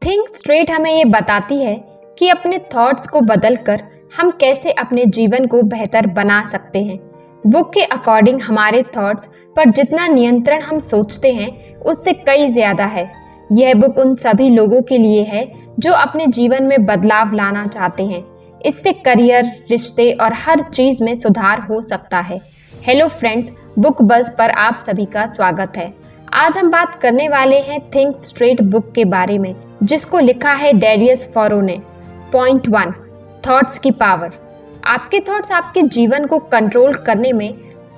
Think straight हमें ये बताती है कि अपने थॉट्स को बदलकर हम कैसे अपने जीवन को बेहतर बना सकते हैं। बुक के अकॉर्डिंग हमारे थॉट्स पर जितना नियंत्रण हम सोचते हैं उससे कई ज़्यादा है। यह बुक उन सभी लोगों के लिए है जो अपने जीवन में बदलाव लाना चाहते हैं। इससे करियर, रिश्ते और हर चीज़ में सुधार हो सकता है। हेलो फ्रेंड्स, बुक बज़ पर आप सभी का स्वागत है। आज हम बात करने वाले हैं थिंक स्ट्रेट बुक के बारे में, जिसको लिखा है डेरियस फोरो ने। पॉइंट 1, थॉट्स की पावर। आपके थॉट्स आपके जीवन को कंट्रोल करने में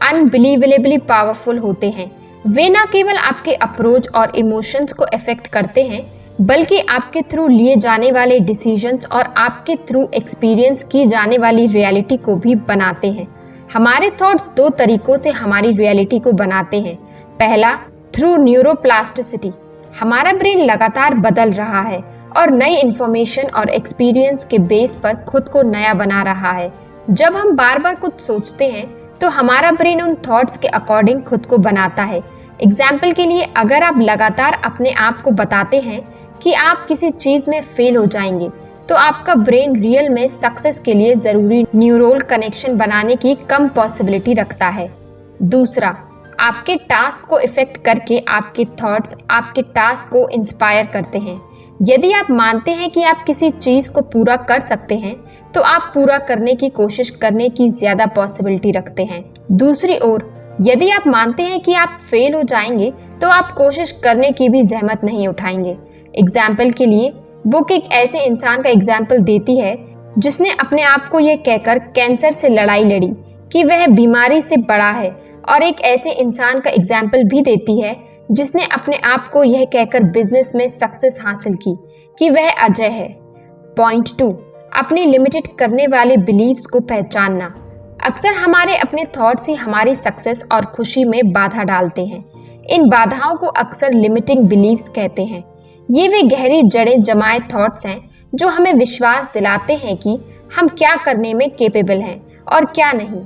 अनबिलीवेबली पावरफुल होते हैं। वे न केवल आपके अप्रोच और इमोशंस को अफेक्ट करते हैं, बल्कि आपके थ्रू लिए जाने वाले डिसीजंस और आपके थ्रू एक्सपीरियंस की जाने वाली रियलिटी को भी बनाते हैं। हमारे थॉट्स दो तरीकों से हमारी रियलिटी को बनाते हैं। पहला, थ्रू न्यूरोप्लास्टिसिटी। हमारा ब्रेन लगातार बदल रहा है और नई इंफॉर्मेशन और एक्सपीरियंस के बेस पर खुद को नया बना रहा है। जब हम बार बार कुछ सोचते हैं तो हमारा ब्रेन उन थॉट्स के अकॉर्डिंग खुद को बनाता है। एग्जाम्पल के लिए, अगर आप लगातार अपने आप को बताते हैं कि आप किसी चीज़ में फेल हो जाएंगे, तो आपका ब्रेन रियल में सक्सेस के लिए ज़रूरी न्यूरल कनेक्शन बनाने की कम पॉसिबिलिटी रखता है। दूसरा, आपके टास्क को इफेक्ट करके आपके थॉट्स आपके टास्क को इंस्पायर करते हैं। यदि आप मानते हैं कि आप किसी चीज़ को पूरा कर सकते हैं, तो आप पूरा करने की कोशिश करने की ज़्यादा पॉसिबिलिटी रखते हैं। दूसरी ओर, यदि आप मानते हैं कि आप फेल हो जाएंगे, तो आप कोशिश करने की भी जहमत नहीं उठाएंगे। एग्जाम्पल के लिए, बुक एक ऐसे इंसान का एग्जाम्पल देती है जिसने अपने आप को यह कहकर कैंसर से लड़ाई लड़ी कि वह बीमारी से बड़ा है, और एक ऐसे इंसान का एग्जाम्पल भी देती है जिसने अपने आप को यह कहकर बिजनेस में सक्सेस हासिल की कि वह अजय है। पॉइंट 2, अपनी लिमिटेड करने वाले बिलीव्स को पहचानना। अक्सर हमारे अपने थॉट्स ही हमारी सक्सेस और खुशी में बाधा डालते हैं। इन बाधाओं को अक्सर लिमिटिंग बिलीव्स कहते हैं। ये वे गहरी जड़ें जमाए थॉट्स हैं जो हमें विश्वास दिलाते हैं कि हम क्या करने में कैपेबल हैं और क्या नहीं।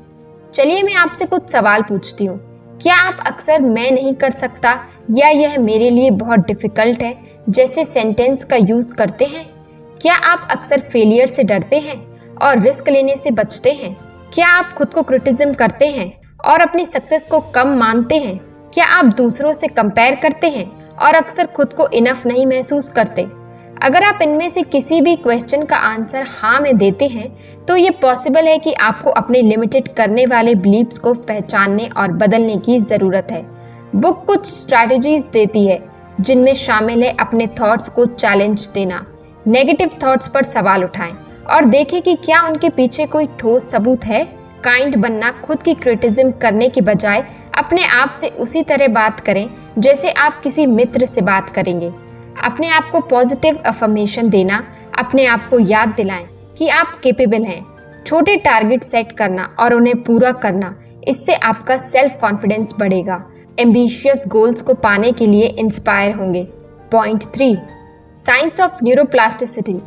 चलिए मैं आपसे कुछ सवाल पूछती हूँ। क्या आप अक्सर मैं नहीं कर सकता या यह मेरे लिए बहुत डिफ़िकल्ट है जैसे सेंटेंस का यूज़ करते हैं? क्या आप अक्सर फेलियर से डरते हैं और रिस्क लेने से बचते हैं? क्या आप खुद को क्रिटिसिज्म करते हैं और अपनी सक्सेस को कम मानते हैं? क्या आप दूसरों से कंपेयर करते हैं और अक्सर खुद को इनफ नहीं महसूस करते? अगर आप इनमें से किसी भी क्वेश्चन का आंसर हाँ में देते हैं, तो ये पॉसिबल है कि आपको अपने लिमिटेड करने वाले बिलीव्स को पहचानने और बदलने की ज़रूरत है। बुक कुछ स्ट्रैटेजीज देती है जिनमें शामिल है अपने थॉट्स को चैलेंज देना, नेगेटिव थॉट्स पर सवाल उठाएं और देखें कि क्या उनके पीछे कोई ठोस सबूत है। काइंड बनना, खुद की क्रिटिसिज्म करने के बजाय अपने आप से उसी तरह बात करें जैसे आप किसी मित्र से बात करेंगे। अपने आप को पॉजिटिव अफर्मेशन देना, अपने आप को याद दिलाएं कि आप कैपेबल हैं। छोटे टारगेट सेट करना और उन्हें पूरा करना, इससे आपका सेल्फ कॉन्फिडेंस बढ़ेगा। एम्बिशियस गोल्स को पाने के लिए इंस्पायर होंगे। Point 3, science of neuroplasticity.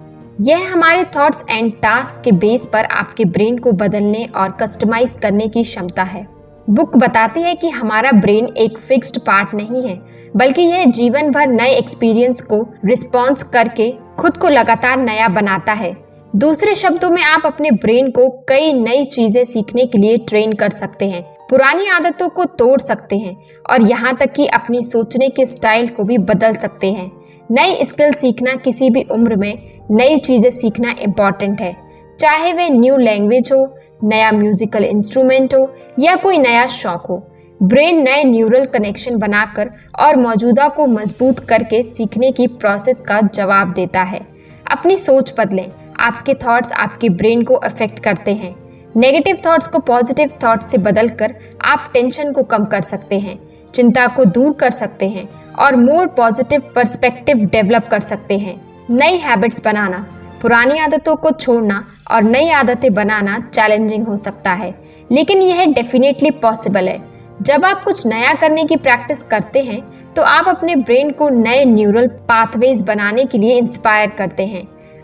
यह हमारे थॉट्स एंड टास्क के बेस पर आपके ब्रेन को बदलने और कस्टमाइज करने की क्षमता है। बुक बताती है कि हमारा ब्रेन एक फिक्स्ड पार्ट नहीं है, बल्कि यह जीवन भर नए एक्सपीरियंस को रिस्पॉन्स करके खुद को लगातार नया बनाता है। दूसरे शब्दों में, आप अपने ब्रेन को कई नई चीजें सीखने के लिए ट्रेन कर सकते हैं, पुरानी आदतों को तोड़ सकते हैं और यहाँ तक कि अपनी सोचने के स्टाइल को भी बदल सकते हैं। नई स्किल सीखना, किसी भी उम्र में नई चीजें सीखना इम्पॉर्टेंट है, चाहे वे न्यू लैंग्वेज हो, नया म्यूजिकल इंस्ट्रूमेंट हो या कोई नया शौक हो। ब्रेन नए न्यूरल कनेक्शन बनाकर और मौजूदा को मजबूत करके सीखने की प्रोसेस का जवाब देता है। अपनी सोच बदलें। आपके थॉट्स आपके ब्रेन को अफेक्ट करते हैं। नेगेटिव थॉट्स को पॉजिटिव थॉट्स से बदलकर आप टेंशन को कम कर सकते हैं, चिंता को दूर कर सकते हैं और मोर पॉजिटिव पर्सपेक्टिव डेवलप कर सकते हैं। नई हैबिट्स बनाना। पुरानी आदतों को छोड़ना और नई आदतें बनाना चैलेंजिंग हो सकता है, लेकिन यह डेफिनेटली पॉसिबल है। जब आप कुछ नया करने की प्रैक्टिस करते हैं, तो आप अपने ब्रेन को नए न्यूरल पाथवेज बनाने के लिए इंस्पायर करते हैं।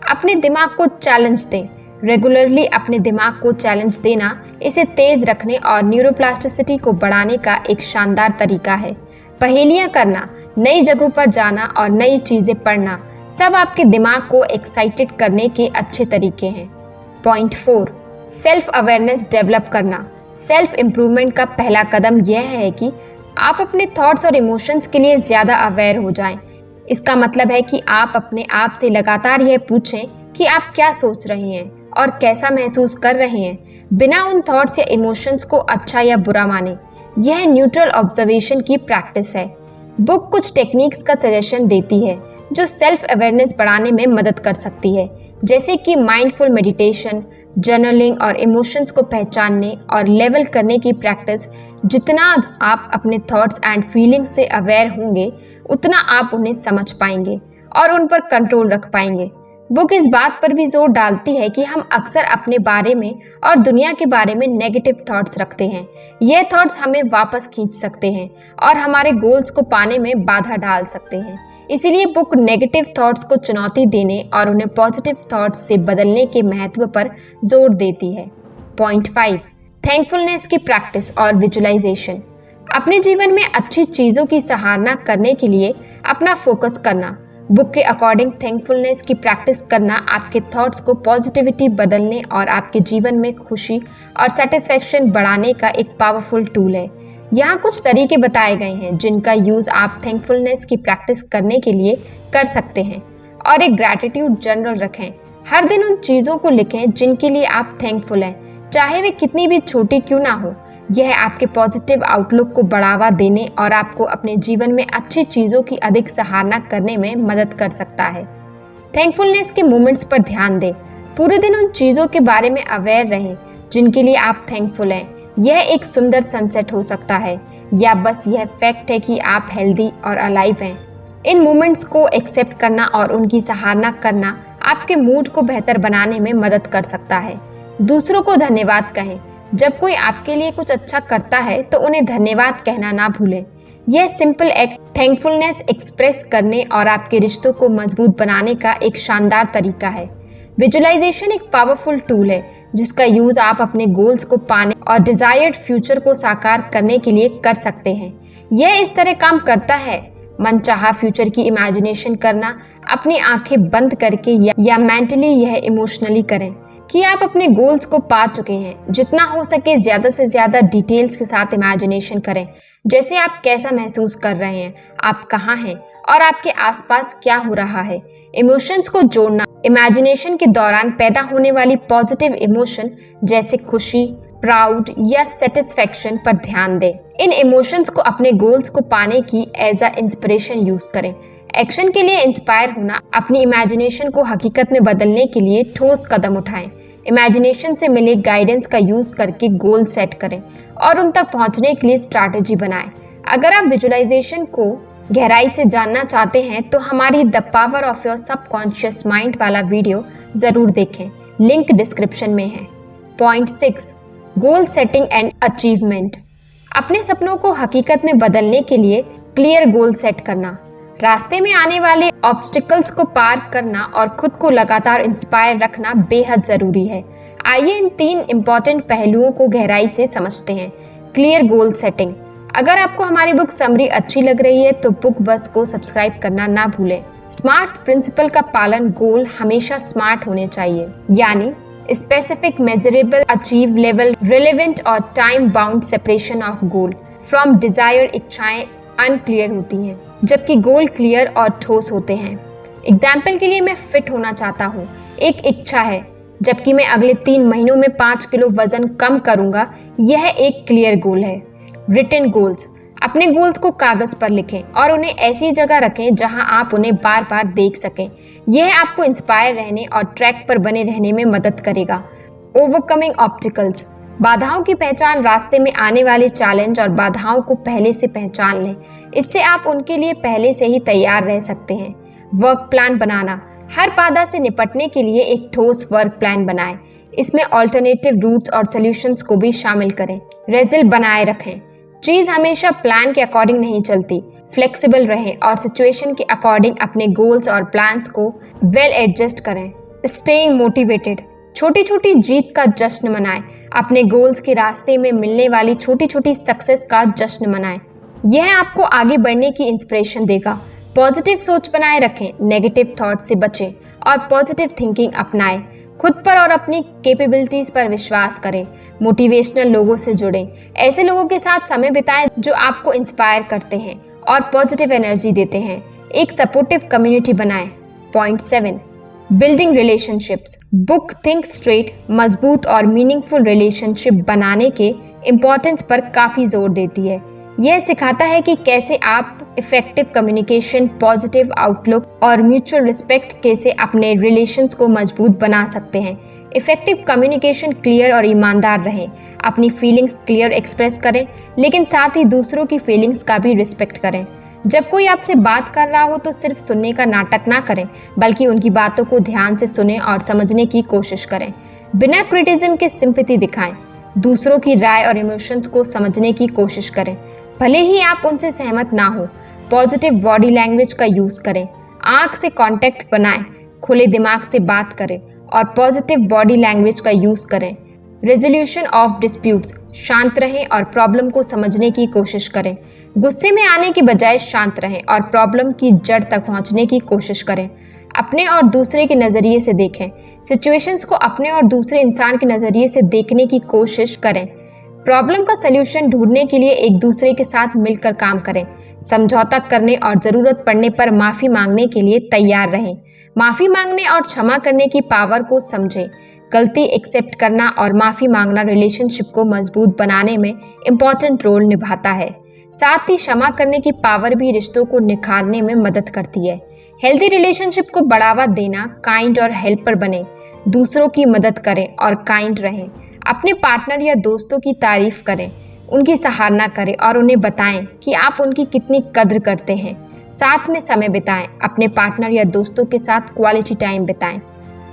अपने दिमाग को चैलेंज दें। रेगुलरली अपने दिमाग को चैलेंज देना इसे तेज रखने और न्यूरोप्लास्टिसिटी को बढ़ाने का एक शानदार तरीका है। पहेलियाँ करना, नई जगहों पर जाना और नई चीज़ें पढ़ना सब आपके दिमाग को एक्साइटेड करने के अच्छे तरीके हैं। पॉइंट 4, सेल्फ अवेयरनेस डेवलप करना। सेल्फ इम्प्रूवमेंट का पहला कदम यह है कि आप अपने थॉट्स और इमोशंस के लिए ज़्यादा अवेयर हो जाएं। इसका मतलब है कि आप अपने आप से लगातार यह पूछें कि आप क्या सोच रहे हैं और कैसा महसूस कर रहे हैं, बिना उन थॉट्स या इमोशंस को अच्छा या बुरा माने। यह न्यूट्रल ऑब्जर्वेशन की प्रैक्टिस है। बुक कुछ टेक्निक्स का सजेशन देती है जो सेल्फ अवेयरनेस बढ़ाने में मदद कर सकती है, जैसे कि माइंडफुल मेडिटेशन, जर्नलिंग और इमोशंस को पहचानने और लेवल करने की प्रैक्टिस। जितना आप अपने थॉट्स एंड फीलिंग्स से अवेयर होंगे, उतना आप उन्हें समझ पाएंगे और उन पर कंट्रोल रख पाएंगे। बुक इस बात पर भी जोर डालती है कि हम अक्सर अपने बारे में और दुनिया के बारे में नेगेटिव थॉट्स रखते हैं। यह थॉट्स हमें वापस खींच सकते हैं और हमारे गोल्स को पाने में बाधा डाल सकते हैं। इसीलिए बुक नेगेटिव थॉट्स को चुनौती देने और उन्हें पॉजिटिव थॉट्स से बदलने के महत्व पर जोर देती है। पॉइंट 5, थैंकफुलनेस की प्रैक्टिस और विजुअलाइजेशन। अपने जीवन में अच्छी चीज़ों की सराहना करने के लिए अपना फोकस करना। बुक के अकॉर्डिंग थैंकफुलनेस की प्रैक्टिस करना आपके थॉट्स को पॉजिटिविटी बदलने और आपके जीवन में खुशी और सेटिस्फैक्शन बढ़ाने का एक पावरफुल टूल है। यहाँ कुछ तरीके बताए गए हैं जिनका यूज़ आप थैंकफुलनेस की प्रैक्टिस करने के लिए कर सकते हैं। और एक ग्रैटिट्यूड जर्नल रखें। हर दिन उन चीज़ों को लिखें जिनके लिए आप थैंकफुल हैं, चाहे वे कितनी भी छोटी क्यों ना हो। यह आपके पॉजिटिव आउटलुक को बढ़ावा देने और आपको अपने जीवन में अच्छी चीज़ों की अधिक सराहना करने में मदद कर सकता है। थैंकफुलनेस के मोमेंट्स पर ध्यान दें। पूरे दिन उन चीज़ों के बारे में अवेयर रहें जिनके लिए आप थैंकफुल हैं। यह एक सुंदर सनसेट हो सकता है या बस यह फैक्ट है कि आप हेल्दी और अलाइव हैं। इन मोमेंट्स को एक्सेप्ट करना और उनकी सराहना करना आपके मूड को बेहतर बनाने में मदद कर सकता है। दूसरों को धन्यवाद कहें। जब कोई आपके लिए कुछ अच्छा करता है तो उन्हें धन्यवाद कहना ना भूलें। यह सिंपल एक्ट थैंकफुलनेस एक्सप्रेस करने और आपके रिश्तों को मजबूत बनाने का एक शानदार तरीका है। विजुअलाइजेशन एक पावरफुल टूल है जिसका यूज़ आप अपने गोल्स को पाने और डिजायर्ड फ्यूचर को साकार करने के लिए कर सकते हैं। यह इस तरह काम करता है, मनचाहा फ्यूचर की इमेजिनेशन करना, अपनी आंखें बंद करके या मेंटली यह इमोशनली करें कि आप अपने गोल्स को पा चुके हैं। जितना हो सके ज़्यादा से ज़्यादा डिटेल्स के साथ इमेजिनेशन करें, जैसे आप कैसा महसूस कर रहे हैं, आप कहाँ हैं और आपके आसपास क्या हो रहा है। इमोशंस को जोड़ना। इमेजिनेशन के दौरान पैदा होने वाली पॉजिटिव इमोशन जैसे खुशी, प्राउड या सेटिस्फैक्शन पर ध्यान दें। इन इमोशंस को अपने गोल्स को पाने की एज अ इंस्पिरेशन यूज करें। एक्शन के लिए इंस्पायर होना। अपनी इमेजिनेशन को हकीकत में बदलने के लिए ठोस कदम उठाएं। इमेजिनेशन से मिले गाइडेंस का यूज करके गोल सेट करें और उन तक पहुंचने के लिए स्ट्रैटेजी बनाएं। अगर आप विजुअलाइजेशन को गहराई से जानना चाहते हैं तो हमारी the power of your subconscious mind वाला वीडियो ज़रूर देखें, लिंक डिस्क्रिप्शन में है। Point 6, goal setting and achievement. अपने सपनों को हकीकत में बदलने के लिए क्लियर गोल सेट करना, रास्ते में आने वाले ऑब्स्टिकल्स को पार करना और खुद को लगातार इंस्पायर रखना बेहद ज़रूरी है। आइए इन 3 इम्पॉर्टेंट पहलुओं को गहराई से समझते हैं। Clear goal setting. अगर आपको हमारी बुक समरी अच्छी लग रही है तो बुक बस को सब्सक्राइब करना ना भूलें। स्मार्ट प्रिंसिपल का पालन। गोल हमेशा स्मार्ट होने चाहिए, यानी स्पेसिफिक, मेजरेबल, अचीवेबल, रिलेवेंट और time bound. Separation of goal from Dzire. इच्छाएं अनक्लियर होती हैं जबकि गोल क्लियर और ठोस होते हैं। एग्जाम्पल के लिए, मैं फिट होना चाहता हूँ, एक इच्छा है, जबकि मैं अगले 3 महीनों में 5 किलो वजन कम करूँगा, यह एक क्लियर गोल है। Written goals. अपने गोल्स को कागज़ पर लिखें और उन्हें ऐसी जगह रखें जहां आप उन्हें बार बार देख सकें। यह आपको इंस्पायर रहने और ट्रैक पर बने रहने में मदद करेगा। Overcoming obstacles. बाधाओं की पहचान। रास्ते में आने वाले चैलेंज और बाधाओं को पहले से पहचान लें, इससे आप उनके लिए पहले से ही तैयार रह सकते हैं। वर्क प्लान बनाना। हर बाधा से निपटने के लिए एक ठोस वर्क प्लान बनाएं। इसमें ऑल्टरनेटिव रूट्स और सॉल्यूशंस को भी शामिल करें। रिजल्ट बनाए रखें। चीज़ हमेशा प्लान के अकॉर्डिंग नहीं चलती। फ्लेक्सिबल रहें और सिचुएशन के अकॉर्डिंग अपने गोल्स और प्लान्स को वेल एडजस्ट करें। Staying motivated. छोटी छोटी जीत का जश्न मनाएं। अपने गोल्स के रास्ते में मिलने वाली छोटी छोटी सक्सेस का जश्न मनाएं। यह आपको आगे बढ़ने की इंस्पिरेशन देगा। पॉजिटिव सोच बनाए रखें, नेगेटिव थॉट से बचें और पॉजिटिव थिंकिंग अपनाएं। खुद पर और अपनी कैपेबिलिटीज पर विश्वास करें। मोटिवेशनल लोगों से जुड़ें, ऐसे लोगों के साथ समय बिताएं जो आपको इंस्पायर करते हैं और पॉजिटिव एनर्जी देते हैं। एक सपोर्टिव कम्युनिटी बनाएं। Point 7, building relationships. Book think straight मजबूत और मीनिंगफुल रिलेशनशिप बनाने के इम्पोर्टेंस पर काफ़ी जोर देती है। यह सिखाता है कि कैसे आप इफेक्टिव कम्युनिकेशन, पॉजिटिव आउटलुक और म्यूचुअल रिस्पेक्ट कैसे अपने रिलेशंस को मजबूत बना सकते हैं। इफेक्टिव कम्युनिकेशन क्लियर और ईमानदार रहें, अपनी फीलिंग्स क्लियर एक्सप्रेस करें, लेकिन साथ ही दूसरों की फीलिंग्स का भी रिस्पेक्ट करें। जब कोई आपसे बात कर रहा हो तो सिर्फ सुनने का नाटक ना करें, बल्कि उनकी बातों को ध्यान से सुनें और समझने की कोशिश करें। बिना क्रिटिसिज्म के सिंपैथी दिखाएं, दूसरों की राय और इमोशंस को समझने की कोशिश करें, भले ही आप उनसे सहमत ना हो। पॉजिटिव बॉडी लैंग्वेज का यूज़ करें, आंख से कांटेक्ट बनाएं, खुले दिमाग से बात करें और पॉजिटिव बॉडी लैंग्वेज का यूज़ करें। रेजोल्यूशन ऑफ डिस्प्यूट्स, शांत रहें और प्रॉब्लम को समझने की कोशिश करें। गुस्से में आने की बजाय शांत रहें और प्रॉब्लम की जड़ तक पहुंचने की कोशिश करें। अपने और दूसरे के नज़रिए से देखें, सिचुएशंस को अपने और दूसरे इंसान के नज़रिए से देखने की कोशिश करें। प्रॉब्लम का सल्यूशन ढूंढने के लिए एक दूसरे के साथ मिलकर काम करें। समझौता करने और ज़रूरत पड़ने पर माफ़ी मांगने के लिए तैयार रहें। माफ़ी मांगने और क्षमा करने की पावर को समझें। गलती एक्सेप्ट करना और माफ़ी मांगना रिलेशनशिप को मजबूत बनाने में इम्पॉर्टेंट रोल निभाता है। साथ ही क्षमा करने की पावर भी रिश्तों को निखारने में मदद करती है। हेल्दी रिलेशनशिप को बढ़ावा देना, काइंड और हेल्पर बने, दूसरों की मदद करें और काइंड रहें। अपने पार्टनर या दोस्तों की तारीफ करें, उनकी सराहना करें और उन्हें बताएं कि आप उनकी कितनी कद्र करते हैं। साथ में समय बिताएं, अपने पार्टनर या दोस्तों के साथ क्वालिटी टाइम बिताएं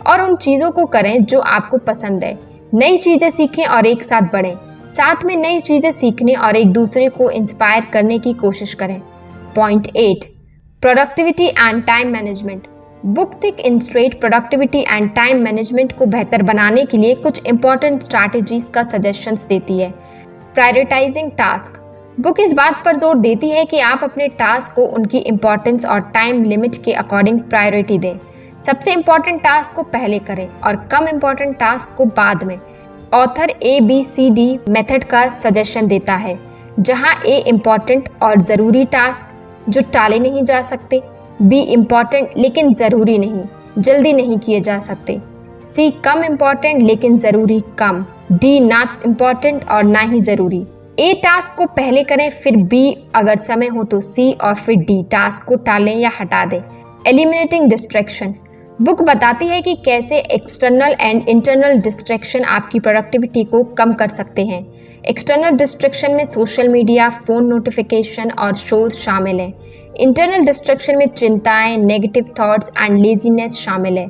और उन चीज़ों को करें जो आपको पसंद है। नई चीज़ें सीखें और एक साथ बढ़ें। साथ में नई चीज़ें सीखने और एक दूसरे को इंस्पायर करने की कोशिश करें। Point 8, productivity and time management. Book think straight productivity and time management को बेहतर बनाने के लिए कुछ इंपॉर्टेंट स्ट्रैटेजीज का सजेशंस देती है। Prioritising task. बुक इस बात पर जोर देती है कि आप अपने टास्क को उनकी इम्पोर्टेंस और टाइम लिमिट के अकॉर्डिंग प्रायोरिटी दें। सबसे इम्पॉर्टेंट टास्क को पहले करें और कम इम्पॉर्टेंट टास्क को बाद में। ऑथर ABCD मेथड का सजेशन देता है, जहां A इम्पॉर्टेंट और ज़रूरी टास्क जो टाले नहीं जा सकते, B इम्पॉर्टेंट लेकिन ज़रूरी नहीं, जल्दी नहीं किए जा सकते, C कम इम्पॉर्टेंट लेकिन ज़रूरी कम, D नॉट इम्पॉर्टेंट और ना ही ज़रूरी। A टास्क को पहले करें, फिर B अगर समय हो तो C और फिर D टास्क को टालें या हटा दें। Eliminating distraction. बुक बताती है कि कैसे एक्सटर्नल एंड इंटरनल डिस्ट्रैक्शन आपकी प्रोडक्टिविटी को कम कर सकते हैं। एक्सटर्नल डिस्ट्रैक्शन में सोशल मीडिया, फ़ोन नोटिफिकेशन और शोर शामिल हैं। इंटरनल डिस्ट्रैक्शन में चिंताएं, नेगेटिव थॉट्स एंड लेजीनेस शामिल है।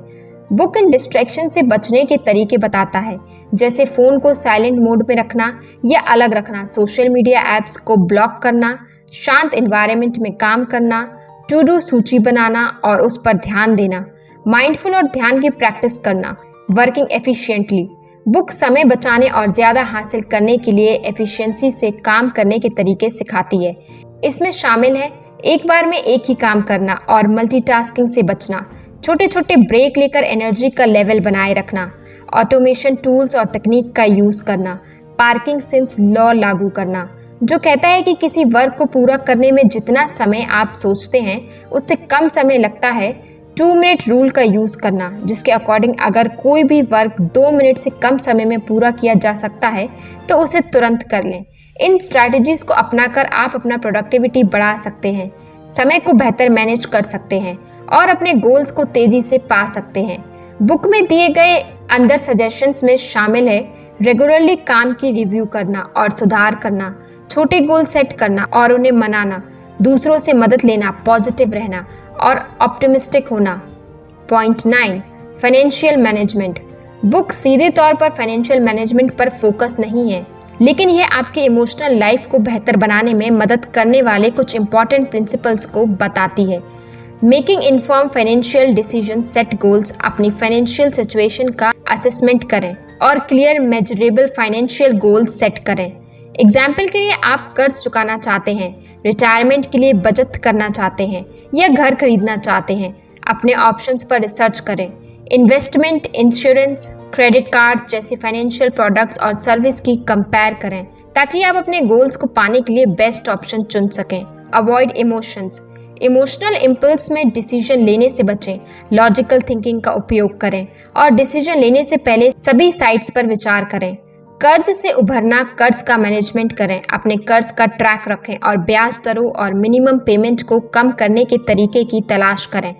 बुक इन डिस्ट्रैक्शन से बचने के तरीके बताता है, जैसे फ़ोन को साइलेंट मोड में रखना या अलग रखना, सोशल मीडिया ऐप्स को ब्लॉक करना, शांत एनवायरनमेंट में काम करना, टू डू सूची बनाना और उस पर ध्यान देना, माइंडफुल और ध्यान की प्रैक्टिस करना, वर्किंग एफिशिएंटली। बुक समय बचाने और ज़्यादा हासिल करने के लिए एफिशिएंसी से काम करने के तरीके सिखाती है। इसमें शामिल है एक बार में एक ही काम करना और मल्टीटास्किंग से बचना, छोटे छोटे ब्रेक लेकर एनर्जी का लेवल बनाए रखना, ऑटोमेशन टूल्स और तकनीक का यूज़ करना, पार्किंसंस लॉ लागू करना जो कहता है कि किसी वर्क को पूरा करने में जितना समय आप सोचते हैं उससे कम समय लगता है। 2 मिनट रूल का यूज़ करना, जिसके अकॉर्डिंग अगर कोई भी वर्क 2 मिनट से कम समय में पूरा किया जा सकता है तो उसे तुरंत कर लें। इन स्ट्रैटेजीज़ को अपनाकर आप अपना प्रोडक्टिविटी बढ़ा सकते हैं, समय को बेहतर मैनेज कर सकते हैं और अपने गोल्स को तेज़ी से पा सकते हैं। बुक में दिए गए अंदर सजेशंस में शामिल है रेगुलरली काम की रिव्यू करना और सुधार करना, छोटे गोल सेट करना और उन्हें मनाना, दूसरों से मदद लेना, पॉजिटिव रहना और ऑप्टिमिस्टिक होना। Point 9, financial management. बुक सीधे तौर पर फाइनेंशियल मैनेजमेंट पर फोकस नहीं है, लेकिन यह आपके इमोशनल लाइफ को बेहतर बनाने में मदद करने वाले कुछ इंपॉर्टेंट प्रिंसिपल्स को बताती है। Making inform financial decision, set goals, अपनी फाइनेंशियल सिचुएशन का असेसमेंट करें और clear measurable financial goals set करें। एग्जाम्पल के लिए आप कर्ज चुकाना चाहते हैं रिटायरमेंट के लिए बचत करना चाहते हैं या घर खरीदना चाहते हैं, अपने ऑप्शंस पर रिसर्च करें। इन्वेस्टमेंट, इंश्योरेंस, क्रेडिट कार्ड्स जैसे फाइनेंशियल प्रोडक्ट्स और सर्विस की कंपेयर करें ताकि आप अपने गोल्स को पाने के लिए बेस्ट ऑप्शन चुन सकें। Avoid emotions. इमोशनल इम्पल्स में डिसीजन लेने से बचें। लॉजिकल थिंकिंग का उपयोग करें और डिसीजन लेने से पहले सभी साइड्स पर विचार करें। कर्ज से उभरना, कर्ज का मैनेजमेंट करें, अपने कर्ज का ट्रैक रखें और ब्याज दरों और मिनिमम पेमेंट को कम करने के तरीके की तलाश करें।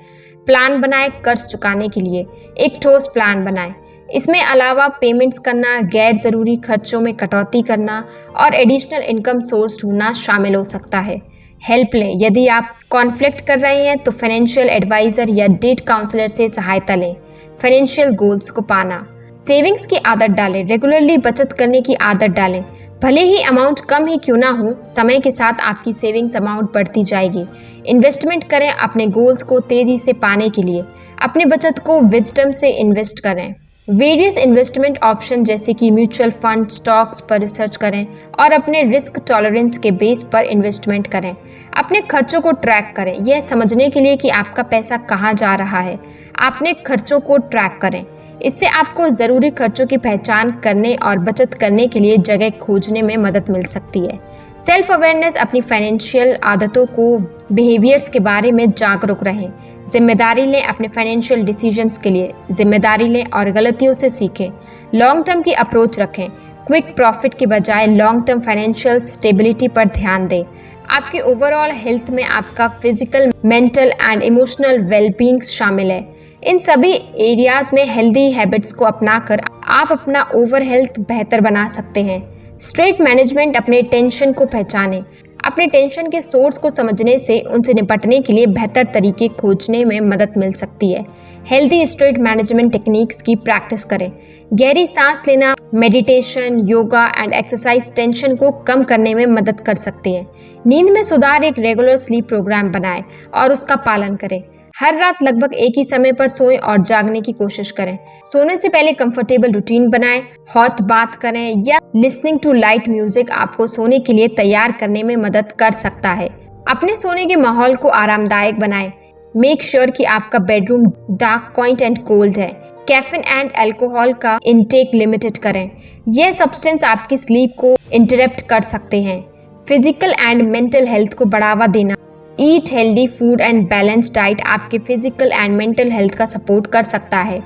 प्लान बनाएं, कर्ज चुकाने के लिए एक ठोस प्लान बनाएं। इसमें अलावा पेमेंट्स करना, गैर ज़रूरी खर्चों में कटौती करना और एडिशनल इनकम सोर्स ढूंढना शामिल हो सकता है। हेल्प लें। यदि आप कॉन्फ्लिक्ट कर रहे हैं तो फाइनेंशियल एडवाइज़र या डेट काउंसलर से सहायता लें। फाइनेंशियल गोल्स को पाना। सेविंग्स की आदत डालें, रेगुलरली बचत करने की आदत डालें। भले ही अमाउंट कम ही क्यों ना हो, समय के साथ आपकी सेविंग्स अमाउंट बढ़ती जाएगी। इन्वेस्टमेंट करें अपने गोल्स को तेज़ी से पाने के लिए। अपनी बचत को विजडम से इन्वेस्ट करें। वेरियस इन्वेस्टमेंट ऑप्शन जैसे कि म्यूचुअल फंड, स्टॉक्स पर रिसर्च करें और अपने रिस्क टॉलरेंस के बेस पर इन्वेस्टमेंट करें। अपने खर्चों को ट्रैक करें, यह समझने के लिए कि आपका पैसा कहाँ जा रहा है। अपने खर्चों को ट्रैक करें, इससे आपको ज़रूरी खर्चों की पहचान करने और बचत करने के लिए जगह खोजने में मदद मिल सकती है। Self awareness. अपनी फाइनेंशियल आदतों को, बिहेवियर्स के बारे में जागरूक रहें। जिम्मेदारी लें, अपने फाइनेंशियल डिसीजंस के लिए जिम्मेदारी लें और गलतियों से सीखें। लॉन्ग टर्म की अप्रोच रखें, क्विक प्रॉफिट के बजाय लॉन्ग टर्म फाइनेंशियल स्टेबिलिटी पर ध्यान दें। आपके ओवरऑल हेल्थ में आपका physical, mental and emotional wellbeing शामिल है। इन सभी एरियाज में हेल्दी हैबिट्स को अपनाकर आप अपना ओवर हेल्थ बेहतर बना सकते हैं। Stress management. अपने टेंशन को पहचानें। अपने टेंशन के सोर्स को समझने से उनसे निपटने के लिए बेहतर तरीके खोजने में मदद मिल सकती है। हेल्दी स्ट्रेस मैनेजमेंट टेक्निक्स की प्रैक्टिस करें। गहरी सांस लेना, meditation, yoga and exercise tension को कम करने में मदद कर सकती है। नींद में सुधार। एक रेगुलर स्लीप प्रोग्राम बनाएं और उसका पालन करें। हर रात लगभग एक ही समय पर सोएं और जागने की कोशिश करें। सोने से पहले कंफर्टेबल रूटीन बनाएं, हॉट बाथ करें या लिसनिंग टू लाइट म्यूजिक आपको सोने के लिए तैयार करने में मदद कर सकता है। अपने सोने के माहौल को आरामदायक बनाएं। मेक श्योर कि आपका bedroom dark, quiet and cold है। कैफीन एंड अल्कोहल का इंटेक लिमिटेड करें, यह सब्सटेंस आपकी स्लीप को इंटरप्ट कर सकते हैं। फिजिकल एंड मेंटल हेल्थ को बढ़ावा देना। Eat healthy food and balance diet आपके फिजिकल एंड मेंटल हेल्थ का सपोर्ट कर सकता है।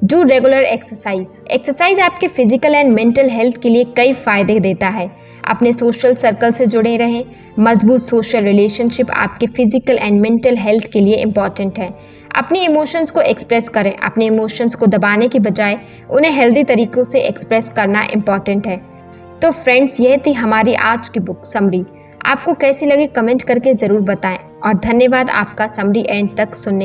Do regular exercise. एक्सरसाइज आपके फिजिकल एंड मेंटल हेल्थ के लिए कई फायदे देता है। अपने सोशल सर्कल से जुड़े रहें। मजबूत सोशल रिलेशनशिप आपके फिजिकल एंड मेंटल हेल्थ के लिए इम्पॉर्टेंट है। अपनी इमोशंस को एक्सप्रेस करें। अपने इमोशंस को दबाने के बजाय उन्हें हेल्दी तरीकों से एक्सप्रेस करना इम्पॉर्टेंट है। तो फ्रेंड्स, यह थी हमारी आज की बुक समरी। आपको कैसी लगी कमेंट करके ज़रूर बताएं और धन्यवाद आपका समरी एंड तक सुनने